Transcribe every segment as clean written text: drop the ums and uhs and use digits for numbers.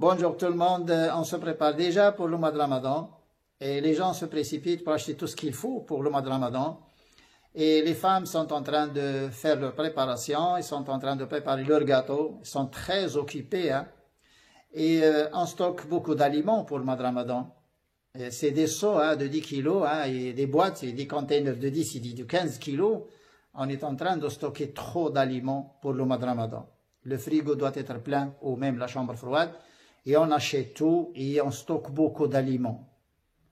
Bonjour tout le monde, on se prépare déjà pour le mois de Ramadan et les gens se précipitent pour acheter tout ce qu'il faut pour le mois de Ramadan et les femmes sont en train de faire leur préparation, ils sont en train de préparer leur gâteau, ils sont très occupés et on stocke beaucoup d'aliments pour le mois de Ramadan. C'est des seaux de 10 kilos et des boîtes, et des containers de 10 et de 15 kilos. On est en train de stocker trop d'aliments pour le mois de Ramadan. Le frigo doit être plein ou même la chambre froide. Et on achète tout et on stocke beaucoup d'aliments.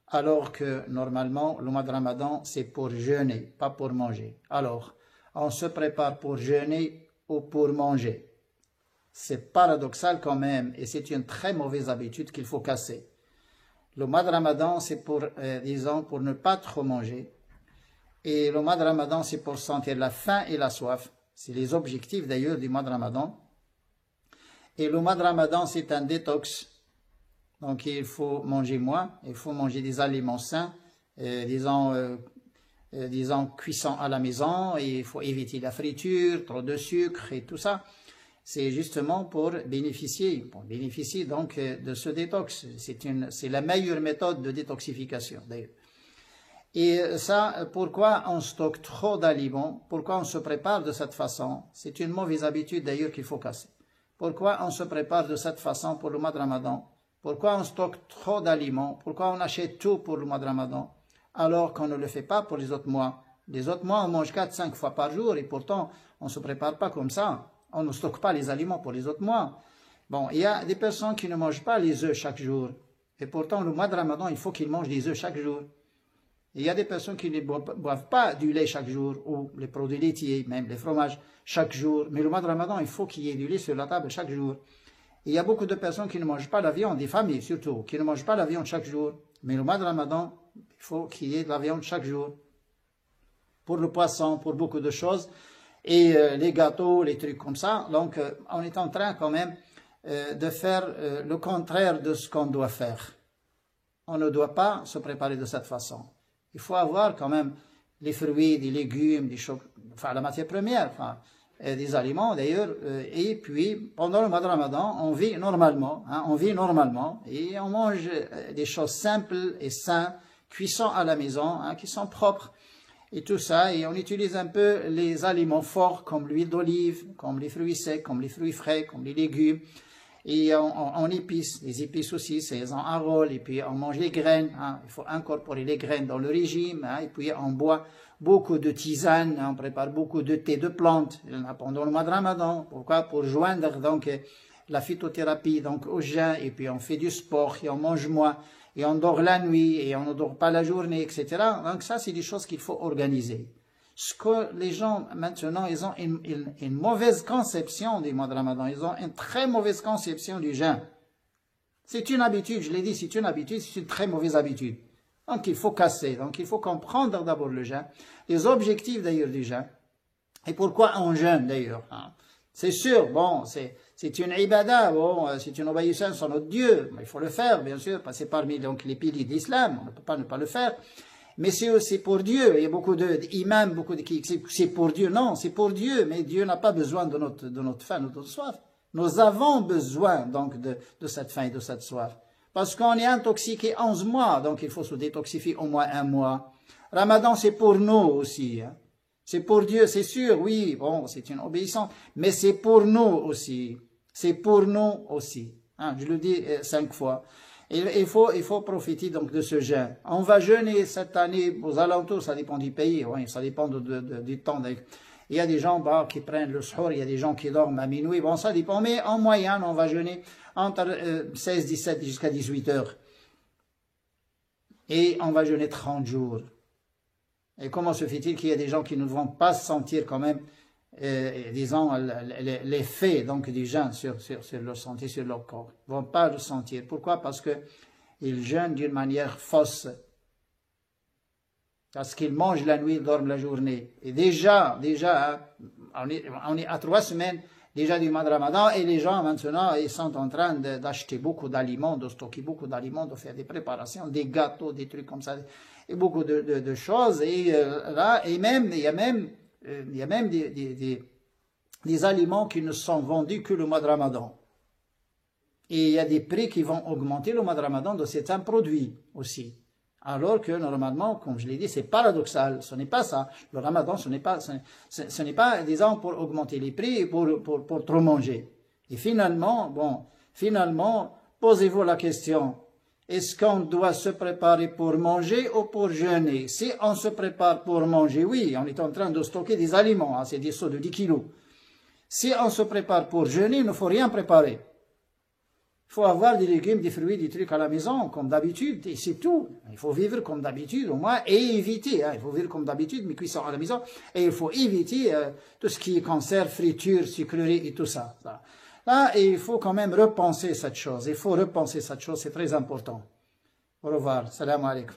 Alors que normalement, le mois de Ramadan, c'est pour jeûner, pas pour manger. Alors, on se prépare pour jeûner ou pour manger. C'est paradoxal quand même et c'est une très mauvaise habitude qu'il faut casser. Le mois de Ramadan, c'est pour, disons, pour ne pas trop manger. Et le mois de Ramadan, c'est pour sentir la faim et la soif. C'est les objectifs d'ailleurs du mois de Ramadan. Et le mois de Ramadan, c'est un détox. Donc, il faut manger moins, il faut manger des aliments sains, disons cuissants à la maison, et il faut éviter la friture, trop de sucre et tout ça. C'est justement pour bénéficier donc de ce détox. C'est la meilleure méthode de détoxification d'ailleurs. Et ça, pourquoi on stocke trop d'aliments? Pourquoi on se prépare de cette façon? C'est une mauvaise habitude d'ailleurs qu'il faut casser. Pourquoi on se prépare de cette façon pour le mois de Ramadan? Pourquoi on stocke trop d'aliments? Pourquoi on achète tout pour le mois de Ramadan? Alors qu'on ne le fait pas pour les autres mois. Les autres mois, on mange 4-5 fois par jour et pourtant, on ne se prépare pas comme ça. On ne stocke pas les aliments pour les autres mois. Bon, il y a des personnes qui ne mangent pas les œufs chaque jour. Et pourtant, le mois de Ramadan, il faut qu'ils mangent des œufs chaque jour. Il y a des personnes qui ne boivent pas du lait chaque jour, ou les produits laitiers, même les fromages, chaque jour. Mais le mois de Ramadan, il faut qu'il y ait du lait sur la table chaque jour. Et il y a beaucoup de personnes qui ne mangent pas la viande, des familles surtout, qui ne mangent pas la viande chaque jour. Mais le mois de Ramadan, il faut qu'il y ait de la viande chaque jour. Pour le poisson, pour beaucoup de choses. Et les gâteaux, les trucs comme ça. Donc, on est en train quand même de faire le contraire de ce qu'on doit faire. On ne doit pas se préparer de cette façon. Il faut avoir quand même les fruits, des légumes, la matière première, des aliments d'ailleurs. Et puis, pendant le mois de Ramadan, on vit normalement, et on mange des choses simples et saines, cuissant à la maison, qui sont propres. Et tout ça, et on utilise un peu les aliments forts comme l'huile d'olive, comme les fruits secs, comme les fruits frais, comme les légumes. Et on épice, les épices aussi, c'est en rôle, et puis on mange les graines, il faut incorporer les graines dans le régime, et puis on boit beaucoup de tisanes, on prépare beaucoup de thé de plantes pendant le mois de Ramadan. Pourquoi? Pour joindre donc la phytothérapie donc au jeûne, et puis on fait du sport, et on mange moins, et on dort la nuit, et on ne dort pas la journée, etc. Donc ça, c'est des choses qu'il faut organiser. Ce que les gens, maintenant, ils ont une mauvaise conception du mois de Ramadan. Ils ont une très mauvaise conception du jeûne. C'est une habitude, je l'ai dit, c'est une habitude, c'est une très mauvaise habitude. Donc, il faut casser. Donc, il faut comprendre d'abord le jeûne, les objectifs d'ailleurs du jeûne, et pourquoi on jeûne d'ailleurs. C'est sûr, bon, c'est une ibada, bon, c'est une obéissance à notre Dieu. Il faut le faire, bien sûr, passer parmi donc, les piliers de l'islam. On ne peut pas ne pas le faire. Mais c'est aussi pour Dieu. Il y a beaucoup d'imams, qui c'est pour Dieu. Non, c'est pour Dieu, mais Dieu n'a pas besoin de notre faim, de notre soif. Nous avons besoin donc de cette faim et de cette soif. Parce qu'on est intoxiqué 11 mois, donc il faut se détoxifier au moins 1 mois. Ramadan, c'est pour nous aussi. C'est pour Dieu, c'est sûr, oui, bon, c'est une obéissance, mais c'est pour nous aussi. C'est pour nous aussi. Je le dis 5 fois. Il faut profiter donc de ce jeûne. On va jeûner cette année aux alentours, ça dépend du pays, oui, ça dépend du temps. Il y a des gens qui prennent le suhour, il y a des gens qui dorment à minuit, bon ça dépend, mais en moyenne on va jeûner entre 16, 17 jusqu'à 18 heures. Et on va jeûner 30 jours. Et comment se fait-il qu'il y a des gens qui ne vont pas sentir quand même, disons, l'effet donc du jeûne sur leur santé, sur leur corps. Ils ne vont pas le sentir. Pourquoi? Parce qu'ils jeûnent d'une manière fausse. Parce qu'ils mangent la nuit, ils dorment la journée. Et déjà, on est à 3 semaines déjà du mois de Ramadan et les gens maintenant, ils sont en train d'acheter beaucoup d'aliments, de stocker beaucoup d'aliments, de faire des préparations, des gâteaux, des trucs comme ça, et beaucoup de choses. Et là, et même, il y a même des aliments qui ne sont vendus que le mois de Ramadan. Et il y a des prix qui vont augmenter le mois de Ramadan de certains produits aussi. Alors que normalement, comme je l'ai dit, c'est paradoxal. Ce n'est pas ça. Le Ramadan, ce n'est pas, disons, pour augmenter les prix et pour trop manger. Et finalement, posez-vous la question. Est-ce qu'on doit se préparer pour manger ou pour jeûner? Si on se prépare pour manger, oui, on est en train de stocker des aliments, hein, c'est des seaux de 10 kilos. Si on se prépare pour jeûner, il ne faut rien préparer. Il faut avoir des légumes, des fruits, des trucs à la maison, comme d'habitude, et c'est tout. Il faut vivre comme d'habitude, au moins, et éviter, hein, il faut vivre comme d'habitude, mais cuissons à la maison, et il faut éviter tout ce qui est conserve, friture, sucrerie et tout ça. Là, il faut quand même repenser cette chose, c'est très important. Au revoir, salam alaikum.